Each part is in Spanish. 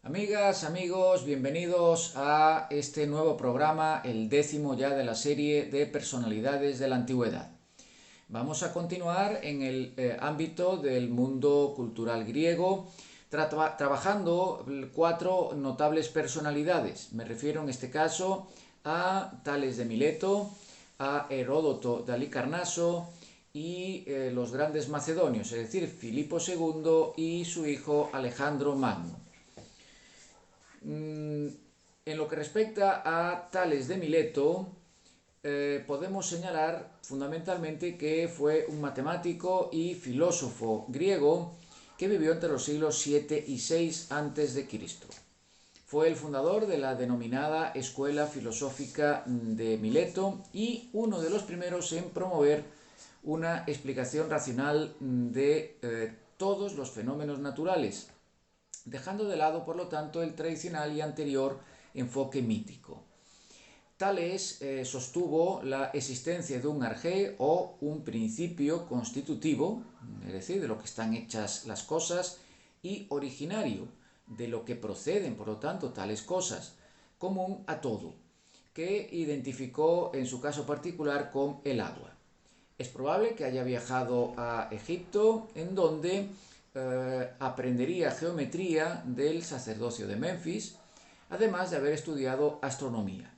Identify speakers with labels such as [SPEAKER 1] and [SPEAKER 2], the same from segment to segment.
[SPEAKER 1] Amigas, amigos, bienvenidos a este nuevo programa, el 10º ya de la serie de personalidades de la antigüedad. Vamos a continuar en el ámbito del mundo cultural griego, trabajando 4 notables personalidades. Me refiero en este caso a Tales de Mileto, a Heródoto de Halicarnaso y los grandes macedonios, es decir, Filipo II y su hijo Alejandro Magno. En lo que respecta a Tales de Mileto, podemos señalar fundamentalmente que fue un matemático y filósofo griego que vivió entre los siglos 7 y 6 a.C. Fue el fundador de la denominada Escuela Filosófica de Mileto y uno de los primeros en promover una explicación racional de todos los fenómenos naturales, dejando de lado, por lo tanto, el tradicional y anterior enfoque mítico. Tales sostuvo la existencia de un arjé o un principio constitutivo, es decir, de lo que están hechas las cosas, y originario, de lo que proceden, por lo tanto, tales cosas, común a todo, que identificó en su caso particular con el agua. Es probable que haya viajado a Egipto, en donde aprendería geometría del sacerdocio de Menfis, además de haber estudiado astronomía.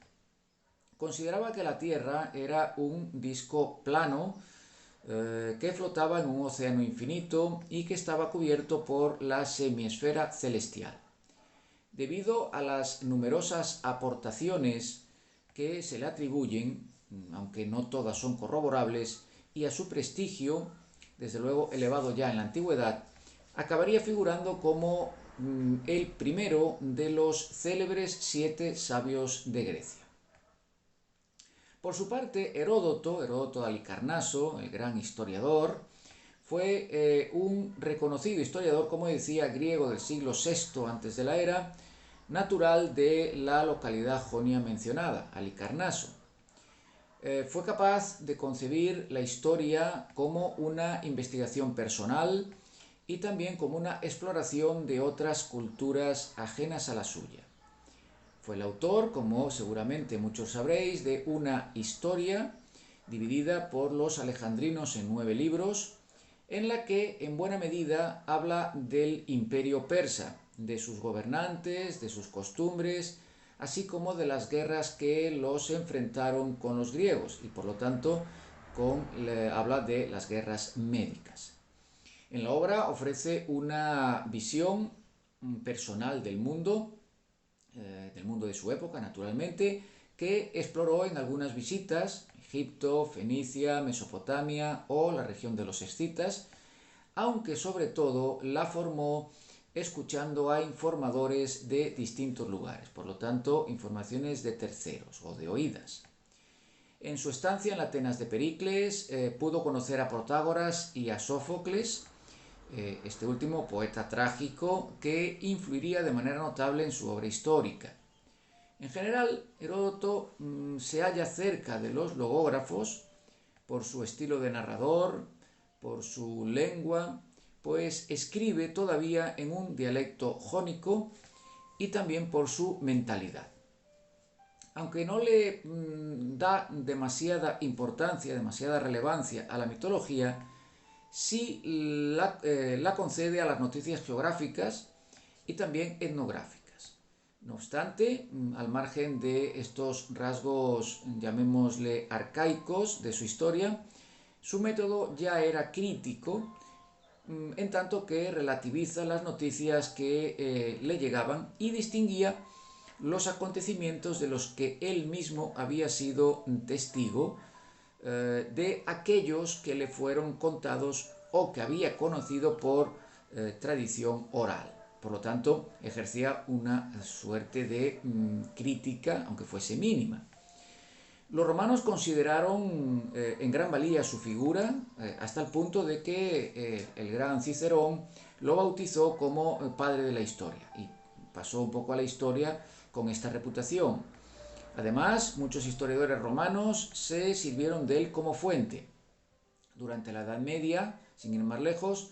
[SPEAKER 1] Consideraba que la Tierra era un disco plano que flotaba en un océano infinito y que estaba cubierto por la semiesfera celestial. Debido a las numerosas aportaciones que se le atribuyen, aunque no todas son corroborables, y a su prestigio, desde luego elevado ya en la antigüedad, acabaría figurando como el primero de los célebres 7 sabios de Grecia. Por su parte, Heródoto de Halicarnaso, el gran historiador, fue un reconocido historiador, como decía, griego del siglo VI antes de la era, natural de la localidad jonia mencionada, Halicarnaso. Fue capaz de concebir la historia como una investigación personal y también como una exploración de otras culturas ajenas a la suya. Fue el autor, como seguramente muchos sabréis, de una historia dividida por los alejandrinos en 9 libros, en la que en buena medida habla del imperio persa, de sus gobernantes, de sus costumbres, así como de las guerras que los enfrentaron con los griegos y por lo tanto habla de las guerras médicas. En la obra ofrece una visión personal del mundo de su época, naturalmente, que exploró en algunas visitas, Egipto, Fenicia, Mesopotamia o la región de los escitas, aunque sobre todo la formó escuchando a informadores de distintos lugares, por lo tanto, informaciones de terceros o de oídas. En su estancia en la Atenas de Pericles pudo conocer a Protágoras y a Sófocles, este último poeta trágico que influiría de manera notable en su obra histórica. En general, Heródoto se halla cerca de los logógrafos por su estilo de narrador, por su lengua, pues escribe todavía en un dialecto jónico y también por su mentalidad. Aunque no le da demasiada importancia, demasiada relevancia a la mitología, sí la concede a las noticias geográficas y también etnográficas. No obstante, al margen de estos rasgos, llamémosle arcaicos, de su historia, su método ya era crítico, en tanto que relativiza las noticias que le llegaban y distinguía los acontecimientos de los que él mismo había sido testigo de aquellos que le fueron contados o que había conocido por tradición oral. Por lo tanto, ejercía una suerte de crítica, aunque fuese mínima. Los romanos consideraron en gran valía su figura, hasta el punto de que el gran Cicerón lo bautizó como padre de la historia y pasó un poco a la historia con esta reputación. Además, muchos historiadores romanos se sirvieron de él como fuente. Durante la Edad Media, sin ir más lejos,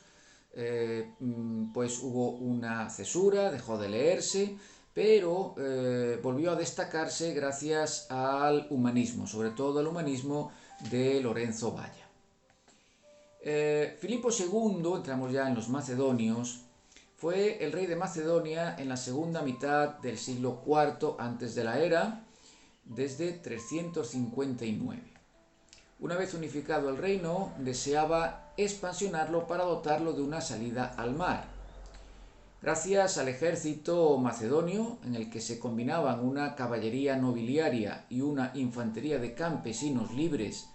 [SPEAKER 1] pues hubo una cesura, dejó de leerse, pero volvió a destacarse gracias al humanismo, sobre todo al humanismo de Lorenzo Valla. Filipo II, entramos ya en los macedonios, fue el rey de Macedonia en la segunda mitad del siglo IV antes de la era, desde 359. Una vez unificado el reino, deseaba expansionarlo para dotarlo de una salida al mar. Gracias al ejército macedonio, en el que se combinaban una caballería nobiliaria y una infantería de campesinos libres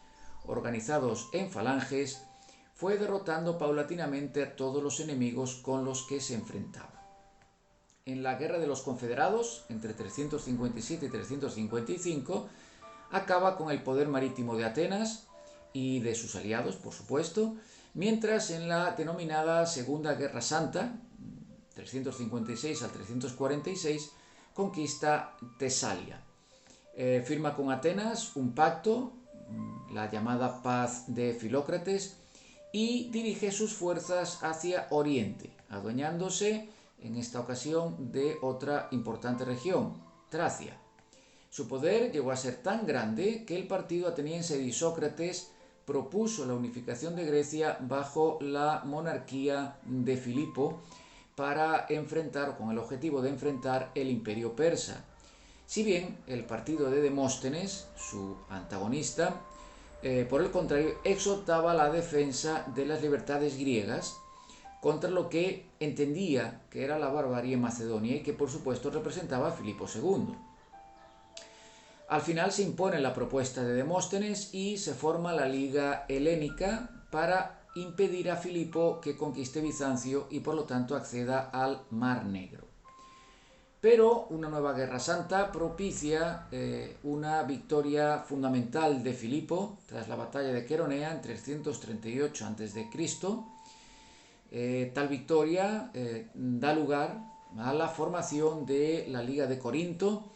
[SPEAKER 1] organizados en falanges, fue derrotando paulatinamente a todos los enemigos con los que se enfrentaba. En la Guerra de los Confederados, entre 357 y 355, acaba con el poder marítimo de Atenas y de sus aliados, por supuesto, mientras en la denominada Segunda Guerra Santa, 356 al 346, conquista Tesalia. Firma con Atenas un pacto, la llamada Paz de Filócrates, y dirige sus fuerzas hacia Oriente, adueñándose en esta ocasión de otra importante región, Tracia. Su poder llegó a ser tan grande que el partido ateniense de Isócrates propuso la unificación de Grecia bajo la monarquía de Filipo para enfrentar, con el objetivo de enfrentar el imperio persa. Si bien el partido de Demóstenes, su antagonista, por el contrario, exhortaba a la defensa de las libertades griegas contra lo que entendía que era la barbarie en Macedonia y que por supuesto representaba a Filipo II. Al final se impone la propuesta de Demóstenes y se forma la Liga Helénica para impedir a Filipo que conquiste Bizancio y por lo tanto acceda al Mar Negro. Pero una nueva guerra santa propicia una victoria fundamental de Filipo tras la batalla de Queronea en 338 a.C. Tal victoria da lugar a la formación de la Liga de Corinto,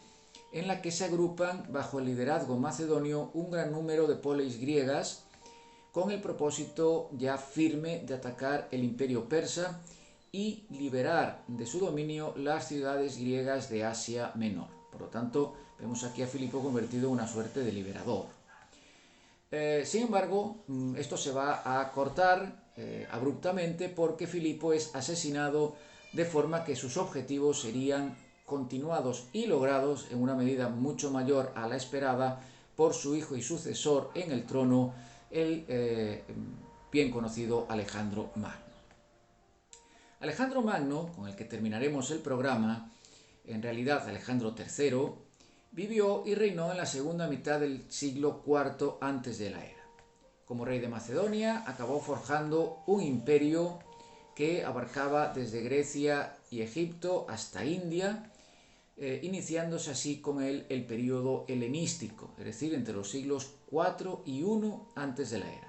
[SPEAKER 1] en la que se agrupan bajo el liderazgo macedonio un gran número de polis griegas con el propósito ya firme de atacar el imperio persa y liberar de su dominio las ciudades griegas de Asia Menor. Por lo tanto, vemos aquí a Filipo convertido en una suerte de liberador. Sin embargo, esto se va a cortar abruptamente porque Filipo es asesinado, de forma que sus objetivos serían continuados y logrados en una medida mucho mayor a la esperada por su hijo y sucesor en el trono, el bien conocido Alejandro Magno. Alejandro Magno, con el que terminaremos el programa, en realidad Alejandro III, vivió y reinó en la segunda mitad del siglo IV antes de la era. Como rey de Macedonia, acabó forjando un imperio que abarcaba desde Grecia y Egipto hasta India, iniciándose así con él el periodo helenístico, es decir, entre los siglos IV y I antes de la era.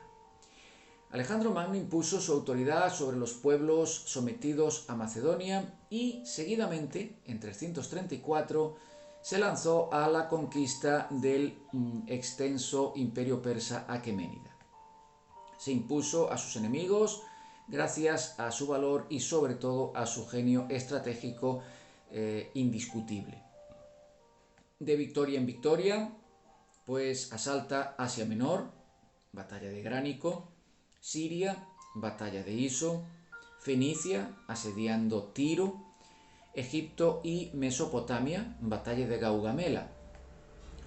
[SPEAKER 1] Alejandro Magno impuso su autoridad sobre los pueblos sometidos a Macedonia y, seguidamente, en 334, se lanzó a la conquista del extenso imperio persa aqueménida. Se impuso a sus enemigos gracias a su valor y sobre todo a su genio estratégico indiscutible. De victoria en victoria, pues asalta Asia Menor, batalla de Gránico, Siria, batalla de Iso, Fenicia, asediando Tiro, Egipto y Mesopotamia, batalla de Gaugamela,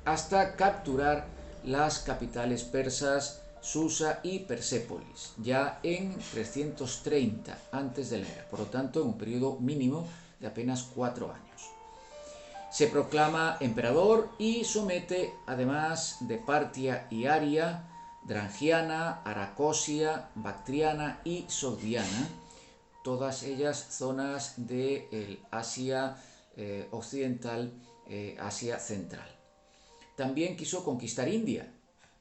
[SPEAKER 1] hasta capturar las capitales persas Susa y Persépolis, ya en 330 antes de la era, por lo tanto en un periodo mínimo de apenas 4 años. Se proclama emperador y somete, además de Partia y Aria, Drangiana, Aracosia, Bactriana y Sogdiana, todas ellas zonas de Asia occidental, Asia central. También quiso conquistar India,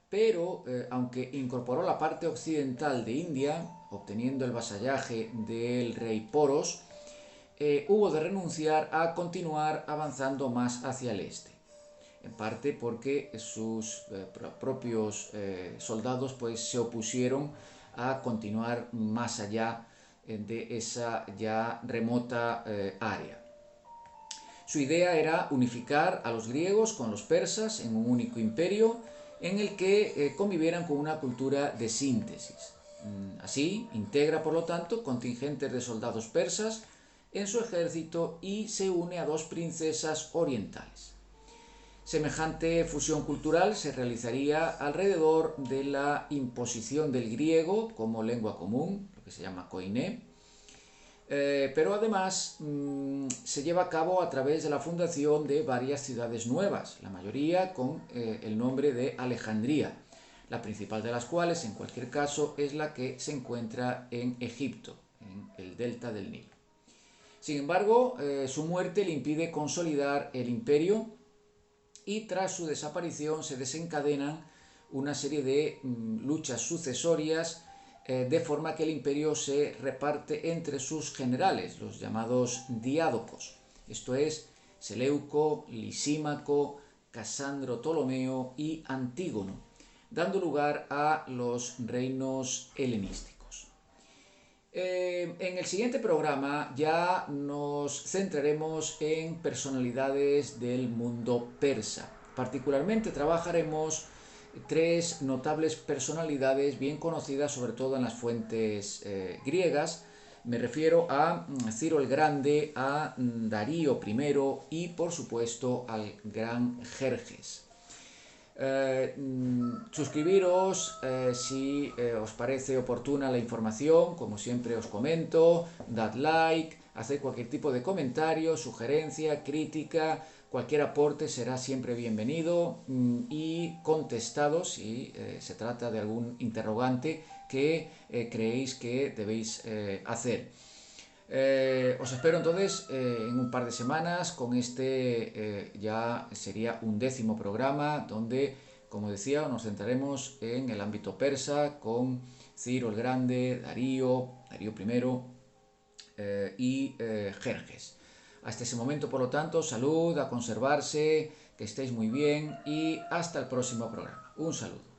[SPEAKER 1] pero aunque incorporó la parte occidental de India, obteniendo el vasallaje del rey Poros, hubo de renunciar a continuar avanzando más hacia el este, en parte porque sus propios soldados pues, se opusieron a continuar más allá de esa ya remota área. Su idea era unificar a los griegos con los persas en un único imperio en el que convivieran con una cultura de síntesis. Así, integra por lo tanto contingentes de soldados persas en su ejército y se une a dos princesas orientales. Semejante fusión cultural se realizaría alrededor de la imposición del griego como lengua común, lo que se llama koiné, pero además se lleva a cabo a través de la fundación de varias ciudades nuevas, la mayoría con el nombre de Alejandría, la principal de las cuales, en cualquier caso, es la que se encuentra en Egipto, en el delta del Nilo. Sin embargo, su muerte le impide consolidar el imperio y tras su desaparición se desencadenan una serie de luchas sucesorias de forma que el imperio se reparte entre sus generales, los llamados diádocos, esto es, Seleuco, Lisímaco, Casandro Ptolomeo y Antígono, dando lugar a los reinos helenísticos. En el siguiente programa ya nos centraremos en personalidades del mundo persa. Particularmente trabajaremos tres notables personalidades bien conocidas sobre todo en las fuentes griegas. Me refiero a Ciro el Grande, a Darío I y por supuesto al gran Jerjes. Suscribiros si os parece oportuna la información, como siempre os comento, dad like, haced cualquier tipo de comentario, sugerencia, crítica, cualquier aporte será siempre bienvenido y contestado si se trata de algún interrogante que creéis que debéis hacer. Os espero entonces en un par de semanas con este ya sería un 10º programa donde, como decía, nos centraremos en el ámbito persa con Ciro el Grande, Darío I y Jerjes. Hasta ese momento, por lo tanto, salud, a conservarse, que estéis muy bien y hasta el próximo programa. Un saludo.